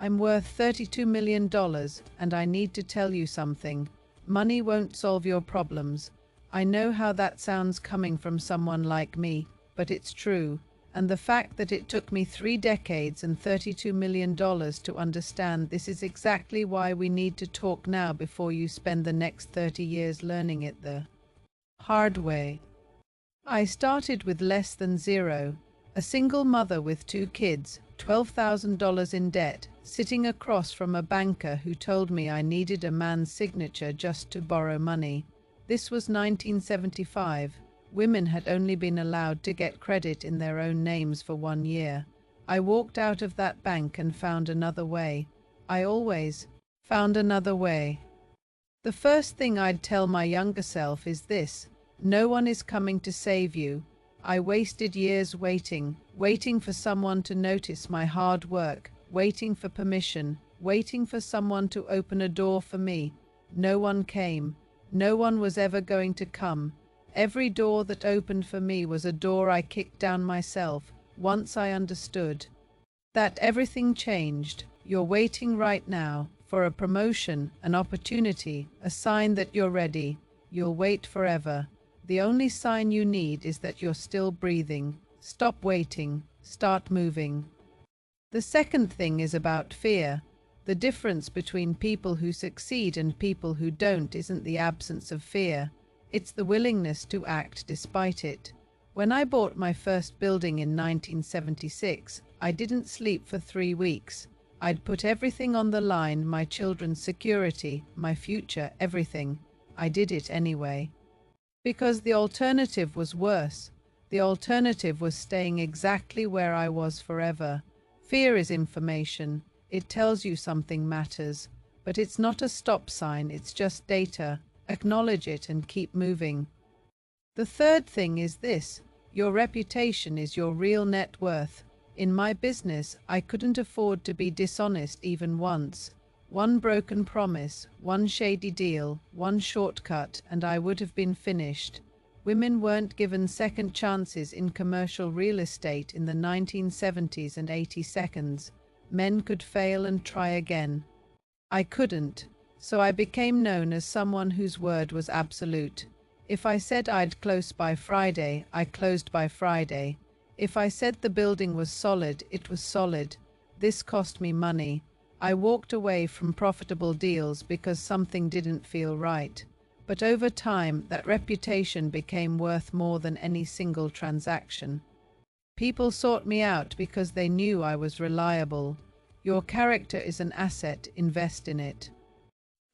I'm worth $32 million, and I need to tell you something. Money won't solve your problems. I know how that sounds coming from someone like me, but it's true. And the fact that it took me 3 decades and $32 million to understand this is exactly why we need to talk now before you spend the next 30 years learning it the hard way. I started with less than zero, a single mother with 2 kids, $12,000 in debt, sitting across from a banker who told me I needed a man's signature just to borrow money. This was 1975. Women had only been allowed to get credit in their own names for 1 year. I walked out of that bank and found another way. I always found another way. The first thing I'd tell my younger self is this: no one is coming to save you. I wasted years waiting for someone to notice my hard work, waiting for permission, waiting for someone to open a door for me. No one came. No one was ever going to come. Every door that opened for me was a door I kicked down myself. Once I understood that, everything changed. You're waiting right now for a promotion, an opportunity, a sign that you're ready. You'll wait forever. The only sign you need is that you're still breathing. Stop waiting. Start moving. The second thing is about fear. The difference between people who succeed and people who don't isn't the absence of fear. It's the willingness to act despite it. When I bought my first building in 1976, I didn't sleep for 3 weeks. I'd put everything on the line, my children's security, my future, everything. I did it anyway. Because the alternative was worse. The alternative was staying exactly where I was forever. Fear is information. It tells you something matters. But it's not a stop sign, it's just data. Acknowledge it and keep moving. The third thing is this: your reputation is your real net worth. In my business, I couldn't afford to be dishonest even once. One broken promise, one shady deal, one shortcut, and I would have been finished. Women weren't given second chances in commercial real estate in the 1970s and 82nds. Men could fail and try again. I couldn't. So I became known as someone whose word was absolute. If I said I'd close by Friday, I closed by Friday. If I said the building was solid, it was solid. This cost me money. I walked away from profitable deals because something didn't feel right. But over time, that reputation became worth more than any single transaction. People sought me out because they knew I was reliable. Your character is an asset, invest in it.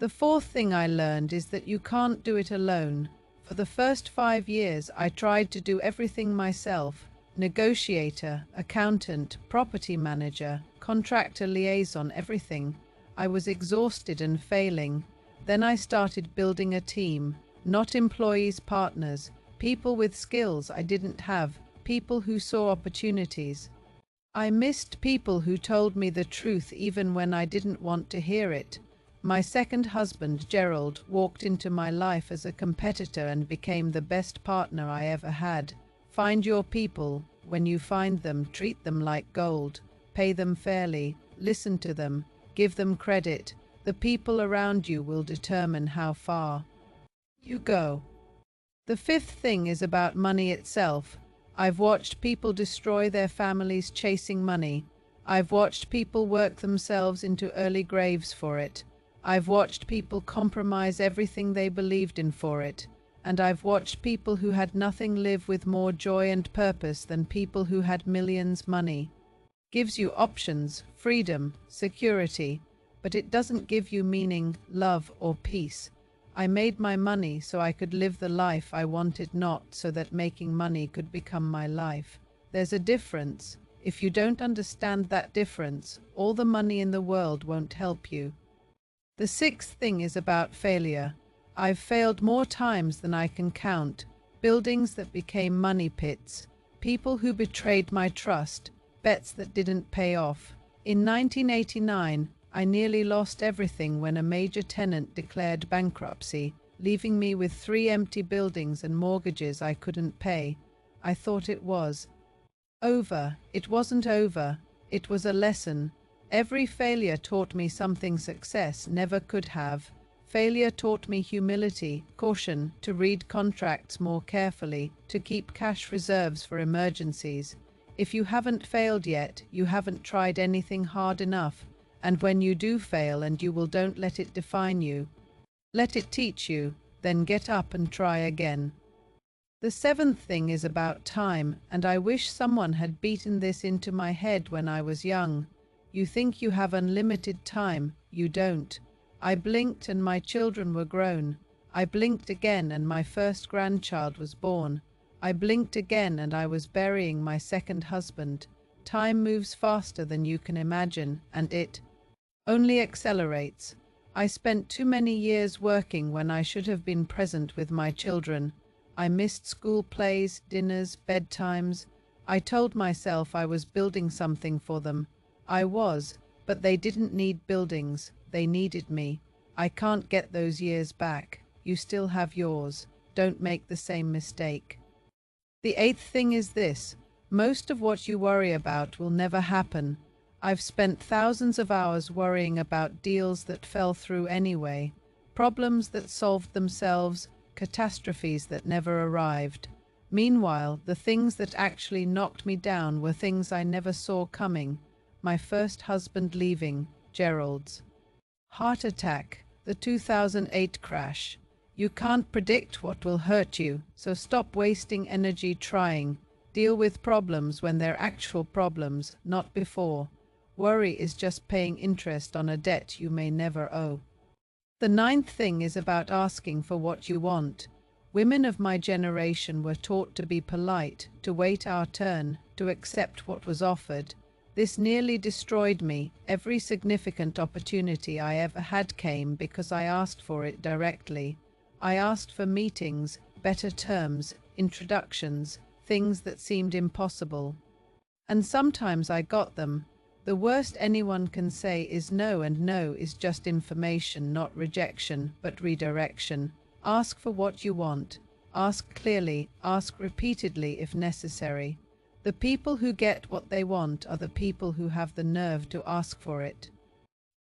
The fourth thing I learned is that you can't do it alone. For the first 5 years, I tried to do everything myself: negotiator, accountant, property manager, contractor liaison, everything. I was exhausted and failing. Then I started building a team, not employees, partners, people with skills I didn't have, people who saw opportunities. I missed people who told me the truth even when I didn't want to hear it. My second husband, Gerald, walked into my life as a competitor and became the best partner I ever had. Find your people. When you find them, treat them like gold. Pay them fairly. Listen to them. Give them credit. The people around you will determine how far you go. The fifth thing is about money itself. I've watched people destroy their families chasing money. I've watched people work themselves into early graves for it. I've watched people compromise everything they believed in for it. And I've watched people who had nothing live with more joy and purpose than people who had millions. Money gives you options, freedom, security, but it doesn't give you meaning, love, or peace. I made my money so I could live the life I wanted, not so that making money could become my life. There's a difference. If you don't understand that difference, all the money in the world won't help you. The sixth thing is about failure. I've failed more times than I can count. Buildings that became money pits. People who betrayed my trust. Bets that didn't pay off. In 1989, I nearly lost everything when a major tenant declared bankruptcy, leaving me with 3 empty buildings and mortgages I couldn't pay. I thought it was over. It wasn't over. It was a lesson. Every failure taught me something success never could have. Failure taught me humility, caution, to read contracts more carefully, to keep cash reserves for emergencies. If you haven't failed yet, you haven't tried anything hard enough. And when you do fail and you will, don't let it define you. Let it teach you, then get up and try again. The seventh thing is about time, and I wish someone had beaten this into my head when I was young. You think you have unlimited time, you don't. I blinked and my children were grown. I blinked again and my first grandchild was born. I blinked again and I was burying my second husband. Time moves faster than you can imagine, and it only accelerates. I spent too many years working when I should have been present with my children. I missed school plays, dinners, bedtimes. I told myself I was building something for them. I was, but they didn't need buildings. They needed me. I can't get those years back. You still have yours. Don't make the same mistake. The eighth thing is this: most of what you worry about will never happen. I've spent thousands of hours worrying about deals that fell through anyway, problems that solved themselves, catastrophes that never arrived. Meanwhile, the things that actually knocked me down were things I never saw coming. My first husband leaving, Gerald's heart attack, the 2008 crash. You can't predict what will hurt you, so stop wasting energy trying. Deal with problems when they're actual problems, not before. Worry is just paying interest on a debt you may never owe. The ninth thing is about asking for what you want. Women of my generation were taught to be polite, to wait our turn, to accept what was offered. This nearly destroyed me. Every significant opportunity I ever had came because I asked for it directly. I asked for meetings, better terms, introductions, things that seemed impossible. And sometimes I got them. The worst anyone can say is no, and no is just information, not rejection, but redirection. Ask for what you want. Ask clearly, ask repeatedly if necessary. The people who get what they want are the people who have the nerve to ask for it.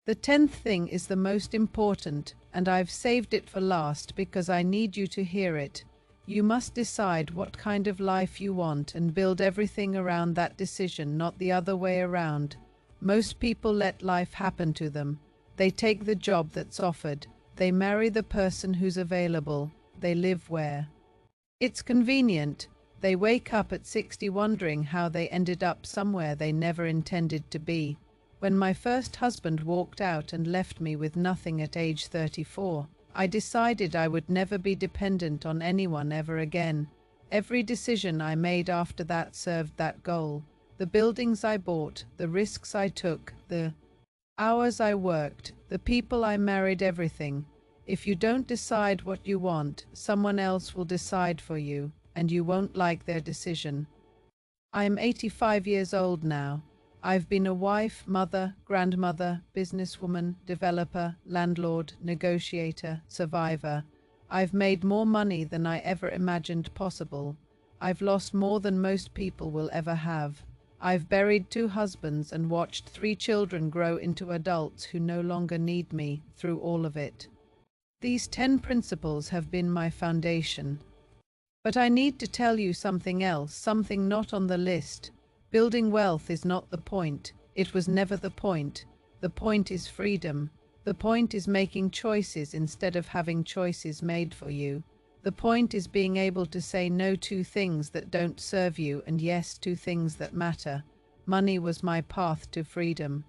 The 10th thing is the most important, and I've saved it for last because I need you to hear it. You must decide what kind of life you want and build everything around that decision, not the other way around. Most people let life happen to them. They take the job that's offered. They marry the person who's available. They live where it's convenient. They wake up at 60 wondering how they ended up somewhere they never intended to be. When my first husband walked out and left me with nothing at age 34, I decided I would never be dependent on anyone ever again. Every decision I made after that served that goal. The buildings I bought, the risks I took, the hours I worked, the people I married, everything. If you don't decide what you want, someone else will decide for you, and you won't like their decision. I am 85 years old now. I've been a wife, mother, grandmother, businesswoman, developer, landlord, negotiator, survivor. I've made more money than I ever imagined possible. I've lost more than most people will ever have. I've buried 2 husbands and watched 3 children grow into adults who no longer need me through all of it. These 10 principles have been my foundation. But I need to tell you something else, something not on the list. Building wealth is not the point. It was never the point. The point is freedom. The point is making choices instead of having choices made for you. The point is being able to say no to things that don't serve you and yes to things that matter. Money was my path to freedom.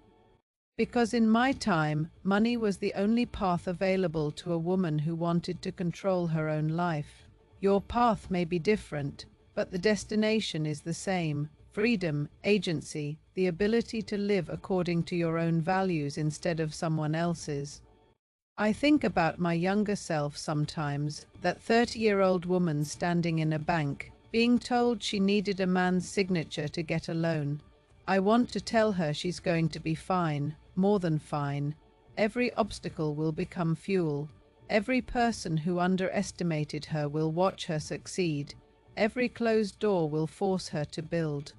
Because in my time, money was the only path available to a woman who wanted to control her own life. Your path may be different, but the destination is the same. Freedom, agency, the ability to live according to your own values instead of someone else's. I think about my younger self sometimes, that 30-year-old woman standing in a bank, being told she needed a man's signature to get a loan. I want to tell her she's going to be fine, more than fine. Every obstacle will become fuel. Every person who underestimated her will watch her succeed. Every closed door will force her to build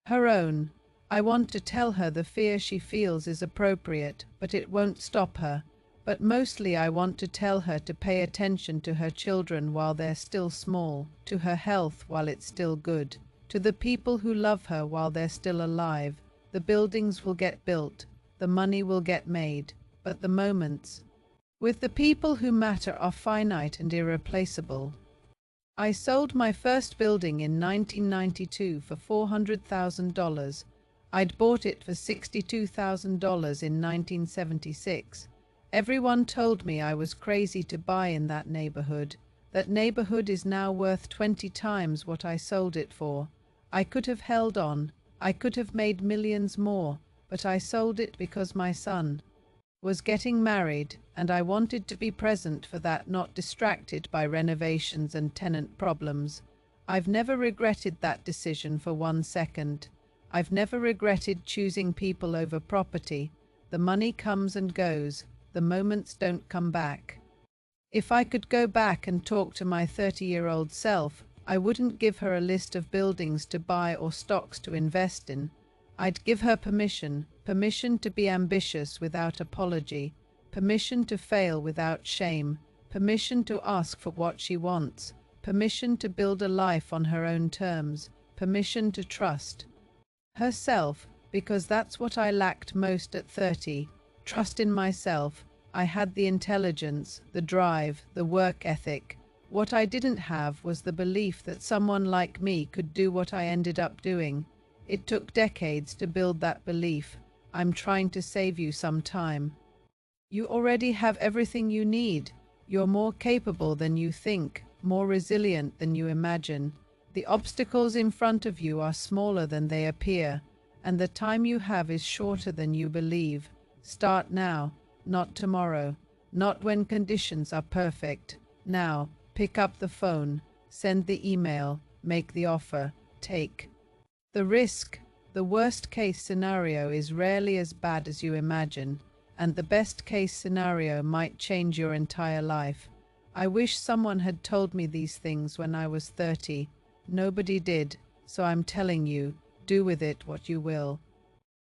her own. I want to tell her the fear she feels is appropriate, but it won't stop her. But mostly I want to tell her to pay attention to her children while they're still small, to her health while it's still good, to the people who love her while they're still alive. The buildings will get built, the money will get made, but the moments with the people who matter are finite and irreplaceable. I sold my first building in 1992 for $400,000. I'd bought it for $62,000 in 1976. Everyone told me I was crazy to buy in that neighborhood. That neighborhood is now worth 20 times what I sold it for. I could have held on. I could have made millions more, but I sold it because my son was getting married, and I wanted to be present for that, not distracted by renovations and tenant problems. I've never regretted that decision for 1 second. I've never regretted choosing people over property. The money comes and goes. The moments don't come back. If I could go back and talk to my 30-year-old self, I wouldn't give her a list of buildings to buy or stocks to invest in. I'd give her permission to be ambitious without apology, permission to fail without shame, permission to ask for what she wants, permission to build a life on her own terms, permission to trust herself, because that's what I lacked most at 30. Trust in myself. I had the intelligence, the drive, the work ethic. What I didn't have was the belief that someone like me could do what I ended up doing. It took decades to build that belief. I'm trying to save you some time. You already have everything you need. You're more capable than you think, more resilient than you imagine. The obstacles in front of you are smaller than they appear, and the time you have is shorter than you believe. Start now, not tomorrow, not when conditions are perfect. Now, pick up the phone, send the email, make the offer, take the risk. The worst case scenario is rarely as bad as you imagine, and the best case scenario might change your entire life. I wish someone had told me these things when I was 30. Nobody did, so I'm telling you, do with it what you will.